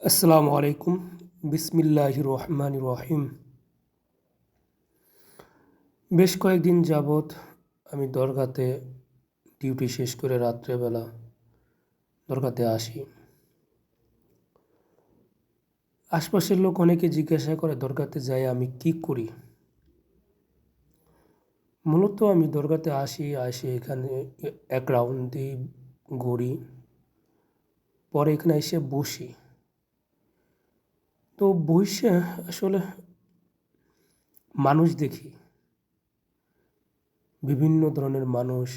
আসসালামু আলাইকুম। বিসমিল্লাহির রহমানির রহিম। বেশ কয়েকদিন যাবৎ আমি দরগাতে ডিউটি শেষ করে রাত্রেবেলা দরগাতে আসি। আশপাশের লোক অনেকে জিজ্ঞাসা করে দরগাতে যাই আমি কি করি। মূলত আমি দরগাতে আসি এখানে এক রাউন্ড দিই, ঘুরি, পরে এখানে এসে বসি। তো বসে আসলে মানুষ দেখি, বিভিন্ন ধরনের মানুষ,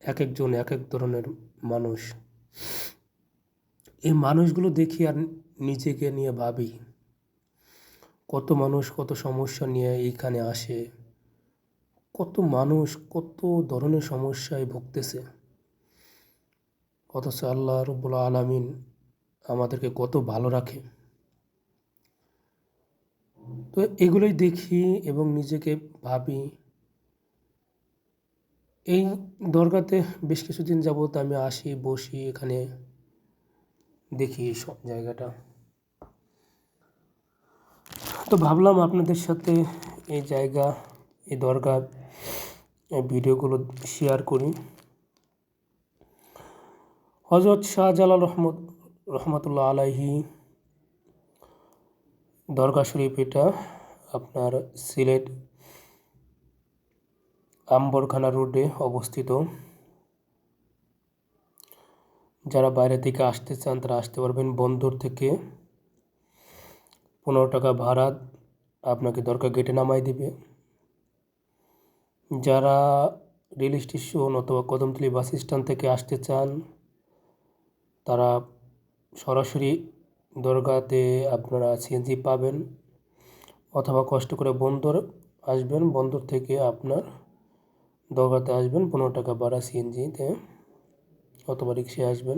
এক একজন এক এক ধরনের মানুষ। এই মানুষগুলো দেখি আর নিজেকে নিয়ে ভাবি, কত মানুষ কত সমস্যা নিয়ে এইখানে আসে, কত মানুষ কত ধরনের সমস্যায় ভুগতেছে, অথচ আল্লাহ রব্বুল আলামিন আমাদেরকে কত ভালো রাখে। তো এগুলোই দেখি এবং নিজেকে ভাবি। এই দরগাতে বেশ কিছুদিন যাবৎ আমি আসি, বসি, এখানে দেখি এই সব জায়গাটা। তো ভাবলাম আপনাদের সাথে এই জায়গা, এই দরগা, এই ভিডিওগুলো শেয়ার করি। হযরত শাহজালাল রহমতুল্লাহ আলাইহি দরগা শরীফ, এটা আপনার সিলেট আম্বরখানা রোডে অবস্থিত। যারা বাইরে থেকে আসতে চান তারা আসতে পারবেন। বন্দর থেকে 15 টাকা ভাড়া আপনাকে দরগা গেটে নামাই দিবে। যারা রেল স্টেশন অথবা কদমতলী বাস স্ট্যান্ড থেকে আসতে চান তারা সরাসরি দরগাতে আপনারা সিএনজি পাবেন, অথবা কষ্ট করে বন্দর আসবেন, বন্দর থেকে আপনার দরগাতে আসবেন, 15 টাকা ভাড়া সিএনজিতে অথবা রিক্সায় আসবেন।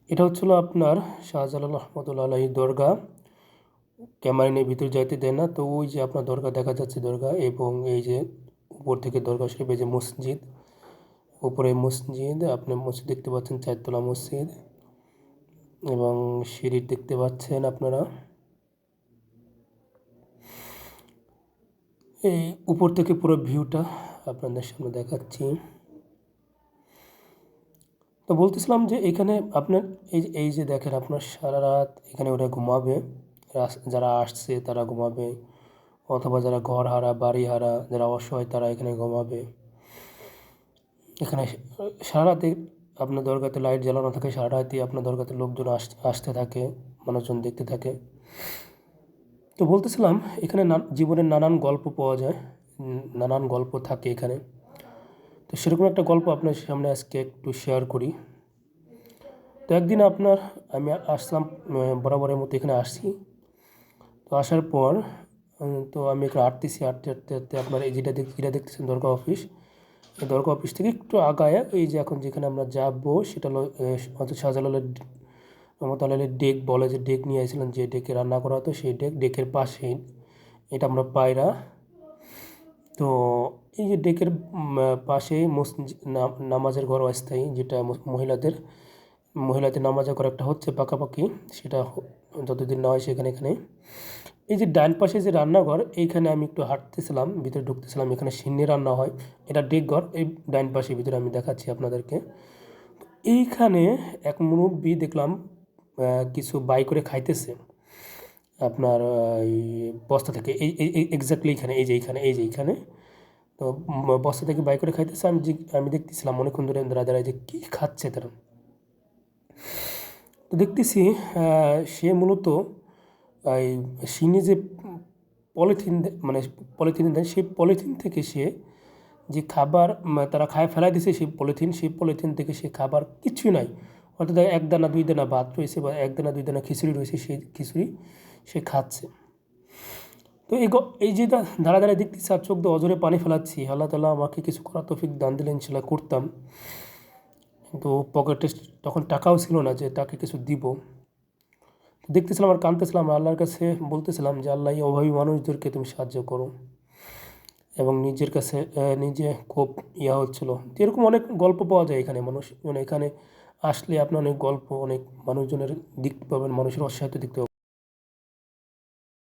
এটা হচ্ছিল আপনার শাহজালাল রহমতুল্লাহ আলাইহি দরগা। ক্যামেরা নিয়ে ভিতরে যাইতে দেয় না। তো ওই যে আপনার দরগা দেখা যাচ্ছে, দরগা, এবং এই যে উপর থেকে দরগা শরীফ, এই যে মসজিদ, উপরে মসজিদ, আপনি মসজিদ দেখতে পাচ্ছেন, 4 তলা মসজিদ, এবং সিঁড়ি দেখতে পাচ্ছেন আপনারা। এই উপর থেকে পুরো ভিউটা আপনাদের সামনে দেখাচ্ছি। তো বলতেছিলাম যে এখানে আপনার এই যে দেখেন, আপনার সারা রাত এখানে ওরা ঘুমাবে। যারা আসছে তারা ঘুমাবে, অথবা যারা ঘর হারা, বাড়ি হারা, যারা অসহায় তারা এখানে ঘুমাবে। এখানে সারা রাতে আপনার দরগাতে লাইট জ্বালানো থাকে, সারা রাতেই আপনার দরগাতে লোকজন আসতে থাকে, মানুষজন দেখতে থাকে। তো বলতেছিলাম এখানে জীবনের নানান গল্প পাওয়া যায়, নানান গল্প থাকে এখানে। তো সেরকম একটা গল্প আপনার সামনে আজকে একটু শেয়ার করি। তো একদিন আমি আসলাম, বরাবরের মতো এখানে আসছি। তো আসার পর তো আমি এখানে হাঁটতে আপনার এই যেটা দেখতেছেন দরগা অফিস। এই দরগা অফিস থেকে একটু আগায় এই যে এখন যেখানে আমরা যাবো সেটা হলো শাহজালালের রহমতুল্লাহ ডেক বলে, যে ডেক নিয়ে আসছিলেন, যে ডেকে রান্না করা হতো, সেই ডেকের পাশেই এটা আমরা পায়রা। তো এই যে ডেকের পাশেই নামাজের ঘর অস্থায়ী, যেটা মহিলাদের নামাজের ঘর একটা হচ্ছে পাকাপাকি, সেটা যতদিন না হয় এখানে। এই যে ডান পাশে যে রান্নাঘর, এইখানে আমি একটু হাঁটতেছিলাম, ভিতরে ঢুকতেছিলাম, এখানে সিন্নি রান্না হয়। এটা ডেকঘর, এই ডান পাশের ভিতরে আমি দেখাচ্ছি আপনাদেরকে। এইখানে এক মুরব্বি দেখলাম কিছু বাই করে খাইতেছে আপনার এই বস্তা থেকে, এই এক্স্যাক্টলি এখানে, এই যে এইখানে। তো বস্তা থেকে বাই করে খাইতেছে। আমি দেখতেছিলাম অনেকক্ষণ ধরে দাঁড়ায় যে কী খাচ্ছে তারা। তো দেখতেছি সে মূলত এই সিনে যে পলিথিন, মানে পলিথিন দেয়, সেই পলিথিন থেকে সে যে খাবার তারা খায় ফেলাই দিছে, সেই পলিথিন থেকে সে খাবার কিছুই নাই, অর্থাৎ 1 দানা 2 দানা ভাত রয়েছে বা 1 দানা 2 দানা খিচুড়ি রয়েছে, সেই খিচুড়ি সে খাচ্ছে। তো এই যে দাঁড়ায় দেখতেছি আর চোখ দিয়ে অজরে পানি ফেলাচ্ছি। আল্লাহ তাআলা আমাকে কিছু করার তৌফিক দান দিলে ইনশাল্লাহ করতাম, কিন্তু পকেটে তখন টাকাও ছিল না যে তাকে কিছু দিব। দেখতেছিলাম আর কাঁদতেছিলাম, আল্লাহর কাছে বলতেছিলাম যে আল্লাহ, এই অভাবী মানুষদেরকে তুমি সাহায্য করো। এবং নিজের কাছে নিজে খুব হচ্ছিল। তো এরকম অনেক গল্প পাওয়া যায় এখানে। মানুষ মানে এখানে আসলে আপনি অনেক গল্প, অনেক মানুষজনের দেখতে পাবেন, মানুষের অসহায়তা দেখতে পাবেন।